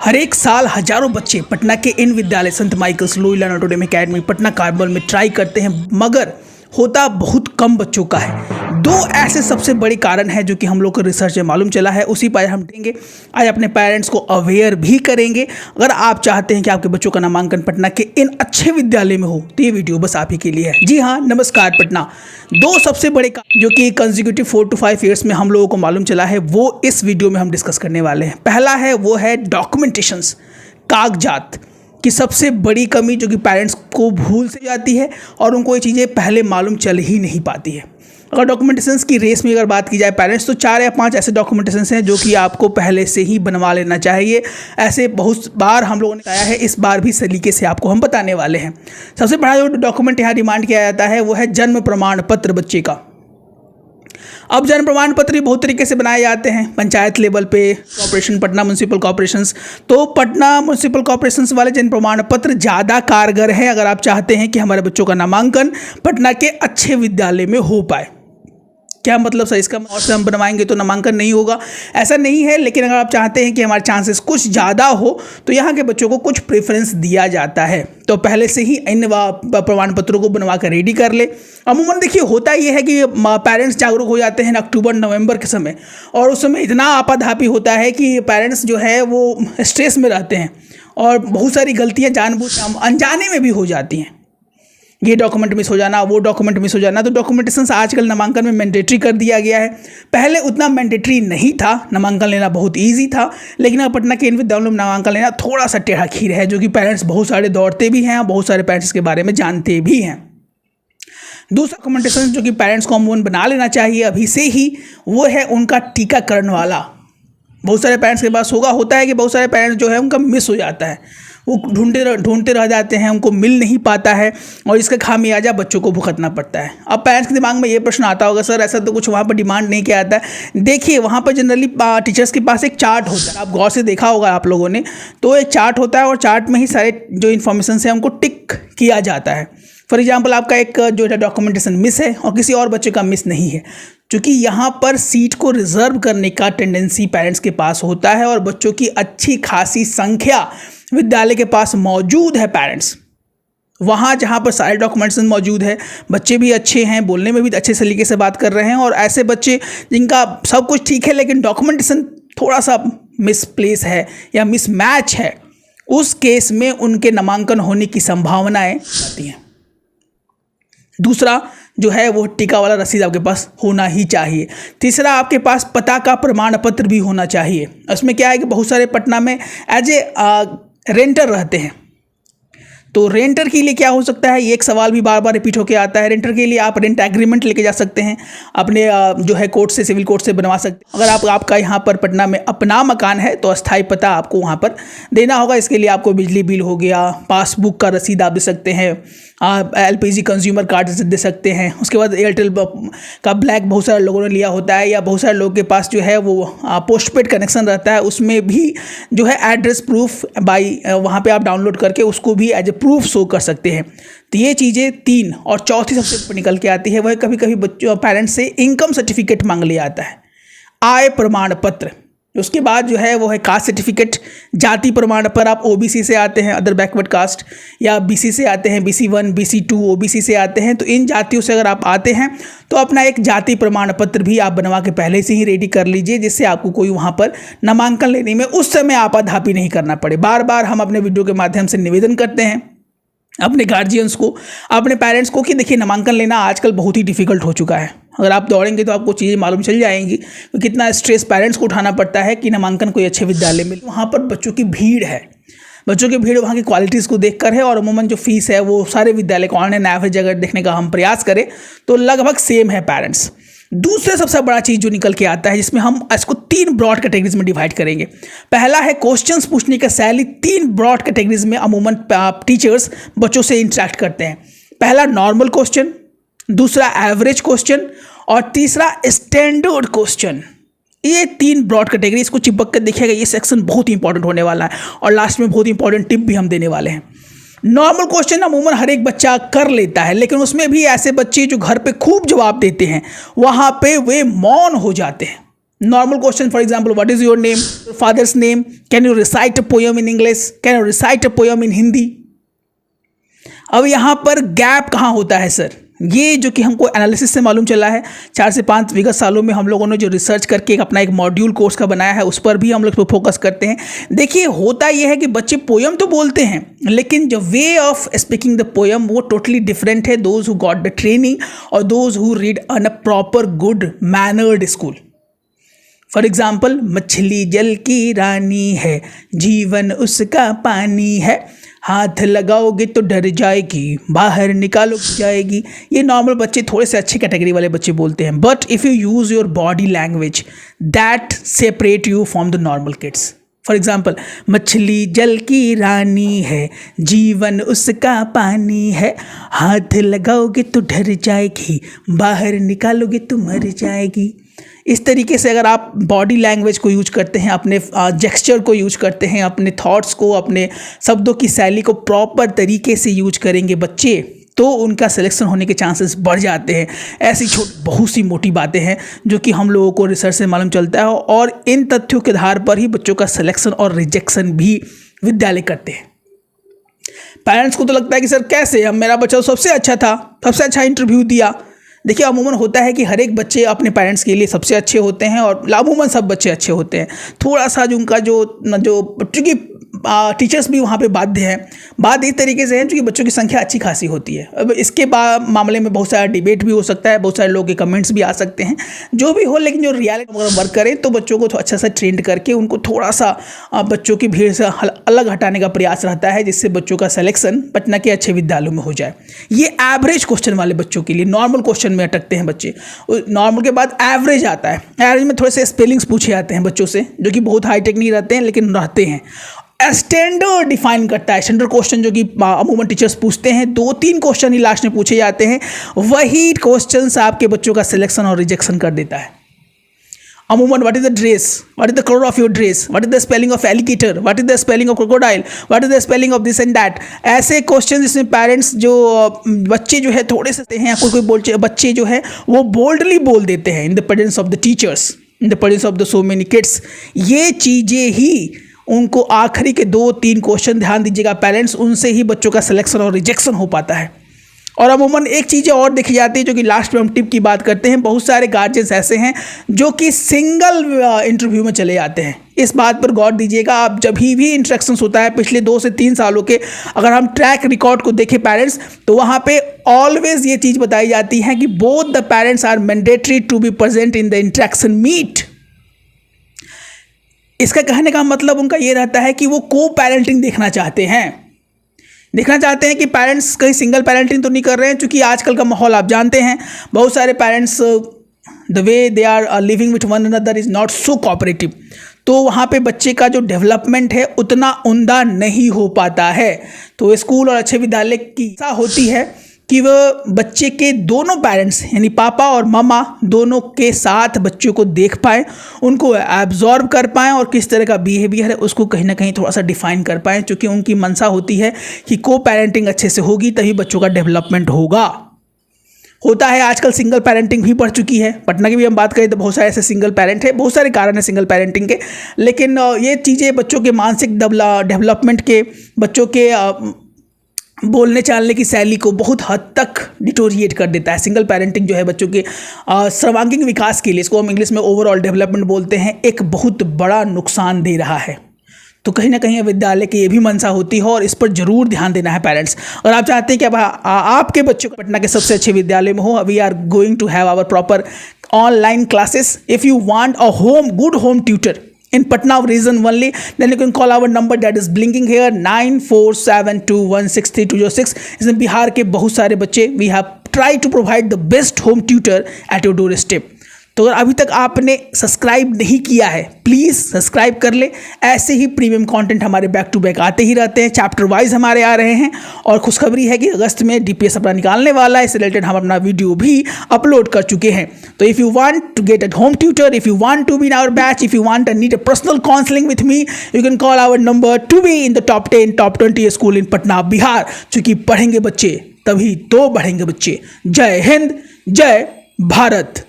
हर एक साल हजारों बच्चे पटना के इन विद्यालय संत Michael's Loyola Notre Dame Academy Patna carnival में ट्राई करते हैं, मगर होता बहुत कम बच्चों का है। दो ऐसे सबसे बड़े कारण हैं जो कि हम लोग को रिसर्च में मालूम चला है, उसी पर हम देंगे। आज अपने पेरेंट्स को अवेयर भी करेंगे। अगर आप चाहते हैं कि आपके बच्चों का नामांकन पटना के इन अच्छे विद्यालय में हो तो ये वीडियो बस आप ही के लिए है। जी हाँ, नमस्कार। पटना दो सबसे बड़े कारण जो कि कंसेक्यूटिव 4 to 5 ईयर्स में हम लोगों को मालूम चला है, वो इस वीडियो में हम डिस्कस करने वाले हैं। पहला है वो है डॉक्यूमेंटेशंस, कागजात की सबसे बड़ी कमी जो कि पेरेंट्स को भूल से जाती है और उनको ये चीज़ें पहले मालूम चल ही नहीं पाती है। अगर डॉक्यूमेंटेशंस की रेस में अगर बात की जाए पेरेंट्स, तो 4 या 5 ऐसे डॉक्यूमेंटेशंस हैं जो कि आपको पहले से ही बनवा लेना चाहिए। ऐसे बहुत बार हम लोगों ने बताया है, इस बार भी सलीके से आपको हम बताने वाले हैं। सबसे बड़ा जो डॉक्यूमेंट यहाँ डिमांड किया जाता है वो है जन्म प्रमाण पत्र बच्चे का। अब जन्म प्रमाण पत्र बहुत तरीके से बनाए जाते हैं, पंचायत लेवल पे, कॉर्पोरेशन, पटना म्यूनसिपल कॉर्पोरेशंस। तो पटना म्यूनसिपल कॉर्पोरेशंस वाले जन्म प्रमाण पत्र ज़्यादा कारगर है अगर आप चाहते हैं कि हमारे बच्चों का नामांकन पटना के अच्छे विद्यालय में हो पाए। क्या मतलब सर, इसका और से हम बनवाएंगे तो नामांकन नहीं होगा, ऐसा नहीं है। लेकिन अगर आप चाहते हैं कि हमारे चांसेस कुछ ज़्यादा हो तो यहाँ के बच्चों को कुछ प्रेफरेंस दिया जाता है। तो पहले से ही इन प्रमाण पत्रों को बनवा कर रेडी कर ले। अमूमन देखिए होता ये है कि पेरेंट्स जागरूक हो जाते हैं अक्टूबर नवंबर के समय, और उस समय इतना आपाधापी होता है कि पेरेंट्स जो है वो स्ट्रेस में रहते हैं और बहुत सारी गलतियाँ जानबूझ अनजाने में भी हो जाती हैं। ये डॉक्यूमेंट मिस हो जाना, वो डॉक्यूमेंट मिस हो जाना। तो डॉक्यूमेंटेशंस आजकल नामांकन में मैंडेटरी कर दिया गया है। पहले उतना मैंडेटरी नहीं था, नामांकन लेना बहुत इजी था। लेकिन अब पटना के इन विद्यालयों में नामांकन लेना थोड़ा सा टेढ़ा खीर है, जो कि पेरेंट्स बहुत सारे दौड़ते भी हैं, बहुत सारे पेरेंट्स इसके बारे में जानते भी हैं। दूसरा डॉक्यूमेंटेशन जो कि पेरेंट्स को अमूमन बना लेना चाहिए अभी से ही, वो है उनका टीकाकरण वाला। बहुत सारे पेरेंट्स के पास होता है कि बहुत सारे पेरेंट्स जो है उनका मिस हो जाता है, वो ढूंढते रह जाते हैं, उनको मिल नहीं पाता है और इसका खामियाजा बच्चों को भुगतना पड़ता है। अब पेरेंट्स के दिमाग में ये प्रश्न आता होगा, सर ऐसा तो कुछ वहाँ पर डिमांड नहीं किया जाता है। देखिए वहाँ पर जनरली टीचर्स के पास एक चार्ट होता है, आप गौर से देखा होगा आप लोगों ने, तो एक चार्ट होता है और चार्ट में ही सारे जो इन्फॉर्मेशन है उनको टिक किया जाता है। फॉर एग्जाम्पल आपका एक जो है डॉक्यूमेंटेशन मिस है और किसी और बच्चे का मिस नहीं है, क्योंकि यहाँ पर सीट को रिजर्व करने का टेंडेंसी पेरेंट्स के पास होता है और बच्चों की अच्छी खासी संख्या विद्यालय के पास मौजूद है। पेरेंट्स वहाँ जहाँ पर सारे डॉक्यूमेंटेशन मौजूद है, बच्चे भी अच्छे हैं, बोलने में भी अच्छे तरीके से बात कर रहे हैं, और ऐसे बच्चे जिनका सब कुछ ठीक है लेकिन डॉक्यूमेंटेशन थोड़ा सा मिसप्लेस है या मिसमैच है, उस केस में उनके नामांकन होने की संभावनाएं आती हैं। दूसरा जो है वो टीका वाला रसीद आपके पास होना ही चाहिए। तीसरा आपके पास पता का प्रमाण पत्र भी होना चाहिए। उसमें क्या है कि बहुत सारे पटना में एज ए रेंटर रहते हैं, तो रेंटर के लिए क्या हो सकता है, ये एक सवाल भी बार बार रिपीट होकर आता है। रेंटर के लिए आप रेंट एग्रीमेंट लेके जा सकते हैं, अपने जो है कोर्ट से, सिविल कोर्ट से बनवा सकते हैं। अगर आपका यहाँ पर पटना में अपना मकान है तो अस्थाई पता आपको वहाँ पर देना होगा। इसके लिए आपको बिजली बिल हो गया, पासबुक का रसीद आप दे सकते हैं, LPG कंज्यूमर कार्ड दे सकते हैं। उसके बाद एयरटेल का ब्लैक बहुत सारे लोगों ने लिया होता है, या बहुत सारे लोगों के पास जो है वो पोस्टपेड कनेक्शन रहता है, उसमें भी जो है एड्रेस प्रूफ वहाँ पे आप डाउनलोड करके उसको भी एज ए प्रूफ शो कर सकते हैं। तो ये चीज़ें 3, और चौथी सबसे ऊपर निकल के आती है वह कभी कभी बच्चों पेरेंट्स से इनकम सर्टिफिकेट मांग लिया जाता है, आय प्रमाण पत्र। उसके बाद जो है वो है कास्ट सर्टिफिकेट, जाति प्रमाण पर आप OBC से आते हैं, अदर बैकवर्ड कास्ट, या BC से आते हैं, BC1 BC2 OBC से आते हैं। तो इन जातियों से अगर आप आते हैं तो अपना एक जाति प्रमाण पत्र भी आप बनवा के पहले से ही रेडी कर लीजिए, जिससे आपको कोई वहाँ पर नामांकन लेने में उस समय आपाधापी नहीं करना पड़े। बार बार हम अपने वीडियो के माध्यम से निवेदन करते हैं अपने गार्जियंस को, अपने पेरेंट्स को, कि देखिए नामांकन लेना आजकल बहुत ही डिफिकल्ट हो चुका है। अगर आप दौड़ेंगे तो आपको चीज़ें मालूम चल जाएंगी कि कितना स्ट्रेस पेरेंट्स को उठाना पड़ता है कि नामांकन कोई अच्छे विद्यालय में। वहाँ पर बच्चों की भीड़ है, बच्चों की भीड़ वहाँ की क्वालिटीज़ को देखकर है, और अमूमन जो फीस है वो सारे विद्यालय को ऑनलाइन एवरेज अगर देखने का हम प्रयास करें तो लगभग सेम है पेरेंट्स। दूसरा सबसे बड़ा चीज़ जो निकल के आता है, जिसमें हम इसको 3 ब्रॉड कैटेगरीज में डिवाइड करेंगे। पहला है क्वेश्चंस पूछने का शैली। 3 ब्रॉड कैटेगरीज में अमूमन टीचर्स बच्चों से इंटरेक्ट करते हैं। पहला नॉर्मल क्वेश्चन, दूसरा एवरेज क्वेश्चन, और तीसरा स्टैंडर्ड क्वेश्चन। ये 3 ब्रॉड कैटेगरी, इसको चिपक कर देखिएगा, ये सेक्शन बहुत ही इंपॉर्टेंट होने वाला है, और लास्ट में बहुत इंपॉर्टेंट टिप भी हम देने वाले हैं। नॉर्मल क्वेश्चन अमूमन हर एक बच्चा कर लेता है, लेकिन उसमें भी ऐसे बच्चे जो घर पे खूब जवाब देते हैं, वहाँ पे वे मौन हो जाते हैं। Normal question, for example, what is your name, your father's name, can you recite a poem in English, can you recite a poem in Hindi. अब यहाँ पर गैप कहाँ होता है सर, ये जो कि हमको एनालिसिस से मालूम चला है। 4 से 5 विगत सालों में हम लोगों ने जो रिसर्च करके अपना एक मॉड्यूल कोर्स का बनाया है, उस पर भी हम लोग पर फोकस करते हैं। देखिए होता यह है कि बच्चे पोयम तो बोलते हैं, लेकिन जो way of speaking the poem वो टोटली डिफरेंट है। Those who got the training और those who read on a proper good mannered school. For example, मछली जल की रानी है, जीवन उसका पानी है, हाथ लगाओगे तो डर जाएगी, बाहर निकालो जाएगी। ये नॉर्मल बच्चे थोड़े से अच्छे कैटेगरी वाले बच्चे बोलते हैं। But if you use your body language that separate you from the normal kids. For example, मछली जल की रानी है, जीवन उसका पानी है, हाथ लगाओगे तो डर जाएगी, बाहर निकालोगे तो मर जाएगी। इस तरीके से अगर आप बॉडी लैंग्वेज को यूज करते हैं, अपने जेस्चर को यूज करते हैं, अपने थॉट्स को, अपने शब्दों की शैली को प्रॉपर तरीके से यूज करेंगे बच्चे, तो उनका सिलेक्शन होने के चांसेस बढ़ जाते हैं। ऐसी बहुत सी मोटी बातें हैं जो कि हम लोगों को रिसर्च से मालूम चलता है, और इन तथ्यों के आधार पर ही बच्चों का सिलेक्शन और रिजेक्शन भी विद्यालय करते हैं। पेरेंट्स को तो लगता है कि सर कैसे, अब मेरा बच्चा सबसे अच्छा था, सबसे अच्छा इंटरव्यू दिया। देखिए अमूमन होता है कि हर एक बच्चे अपने पेरेंट्स के लिए सबसे अच्छे होते हैं, और अमूमन सब बच्चे अच्छे होते हैं। थोड़ा सा जो उनका जो क्योंकि टीचर्स भी वहाँ पे बाध्य हैं। बात इस तरीके से है क्योंकि बच्चों की संख्या अच्छी खासी होती है। अब इसके मामले में बहुत सारा डिबेट भी हो सकता है, बहुत सारे लोगों के कमेंट्स भी आ सकते हैं, जो भी हो। लेकिन जो रियलिटी अगर वर्क करें तो बच्चों को अच्छा सा ट्रेंड करके उनको थोड़ा सा बच्चों की भीड़ से अलग हटाने का प्रयास रहता है, जिससे बच्चों का सिलेक्शन पटना के अच्छे विद्यालयों में हो जाए। ये एवरेज क्वेश्चन वाले बच्चों के लिए, नॉर्मल क्वेश्चन में अटकते हैं बच्चे। नॉर्मल के बाद एवरेज आता है, एवरेज में थोड़े से स्पेलिंग्स पूछे जाते हैं बच्चों से, जो कि बहुत हाईटेक नहीं रहते हैं लेकिन रहते हैं। स्टैंडर्ड डिफाइन करता है, स्टैंडर्ड क्वेश्चन जो कि अमूमन टीचर्स पूछते हैं, 2-3 क्वेश्चन ही लास्ट में पूछे जाते हैं, वही क्वेश्चंस आपके बच्चों का सिलेक्शन और रिजेक्शन कर देता है। अमूमन, what is the dress, what is the colour of your dress, what is the spelling of alligator, what is the spelling of crocodile, what is the spelling of this and that. ऐसे question जिसमें parents जो बच्चे जो है थोड़े से हैं, कोई बच्चे जो है वो बोल्डली बोल देते हैं in the presence of the teachers, in the presence of the so many kids. ये चीज़ें ही उनको आखिरी के 2-3 क्वेश्चन ध्यान दीजिएगा पेरेंट्स, उनसे ही बच्चों का सिलेक्शन और रिजेक्शन हो पाता है। और अमूमन एक चीज़ें और देखी जाती है जो कि लास्ट में हम टिप की बात करते हैं। बहुत सारे गार्जियंस ऐसे हैं जो कि सिंगल इंटरव्यू में चले जाते हैं। इस बात पर गौर दीजिएगा, आप जब भी इंटरेक्शंस होता है पिछले 2 से 3 सालों के, अगर हम ट्रैक रिकॉर्ड को देखें पेरेंट्स, तो वहाँ पे ऑलवेज ये चीज़ बताई जाती है कि both the parents are mandatory to be present in the interaction meet. इसका कहने का मतलब उनका ये रहता है कि वो को पेरेंटिंग देखना चाहते हैं कि पेरेंट्स कहीं सिंगल पेरेंटिंग तो नहीं कर रहे हैं, क्योंकि आजकल का माहौल आप जानते हैं, बहुत सारे parents the way they are living with one another is not so cooperative. तो वहाँ पे बच्चे का जो डेवलपमेंट है उतना उम्दा नहीं हो पाता है। तो स्कूल और अच्छे विद्यालय की ऐसा होती है कि वह बच्चे के दोनों पेरेंट्स यानी पापा और मामा दोनों के साथ बच्चों को देख पाएँ, उनको एब्जॉर्ब कर पाएँ, और किस तरह का बिहेवियर है उसको कहीं ना कहीं थोड़ा सा डिफाइन कर पाएँ, क्योंकि उनकी मंशा होती है कि को पेरेंटिंग अच्छे से होगी तभी बच्चों का डेवलपमेंट होगा। होता है आजकल सिंगल पेरेंटिंग भी बढ़ चुकी है। पटना की भी हम बात करें तो बहुत सारे ऐसे सिंगल पेरेंट है, बहुत सारे कारण है सिंगल पेरेंटिंग के, लेकिन ये चीज़ें बच्चों के मानसिक डेवलपमेंट के, बच्चों के बोलने चालने की शैली को बहुत हद तक डिटोरिएट कर देता है। सिंगल पेरेंटिंग जो है बच्चों के सर्वांगीण विकास के लिए, इसको हम इंग्लिश में ओवरऑल डेवलपमेंट बोलते हैं, एक बहुत बड़ा नुकसान दे रहा है। तो कहीं ना कहीं विद्यालय की ये भी मंशा होती है और इस पर जरूर ध्यान देना है पेरेंट्स। और आप चाहते हैं कि अब आपके बच्चों को पटना के सबसे अच्छे विद्यालय में हो, we are going to have our proper online classes. If you want a good home tutor in Patna region only, then you can call our number that is blinking here 9472163206. इसमें बिहार के बहुत सारे बच्चे, we have tried to provide the best home tutor at your doorstep. तो अगर अभी तक आपने सब्सक्राइब नहीं किया है, प्लीज़ सब्सक्राइब कर ले। ऐसे ही प्रीमियम कंटेंट हमारे बैक टू बैक आते ही रहते हैं, चैप्टर वाइज हमारे आ रहे हैं। और खुशखबरी है कि अगस्त में DPS अपना निकालने वाला है, इससे रिलेटेड हम अपना वीडियो भी अपलोड कर चुके हैं। तो if you want to get at home tutor, if you want to be in our batch, if you want and need a personal counselling with me, you can call our number to be in the top 10 top 20 school in Patna Bihar. चूँकि पढ़ेंगे बच्चे तभी तो बढ़ेंगे बच्चे। जय हिंद, जय भारत।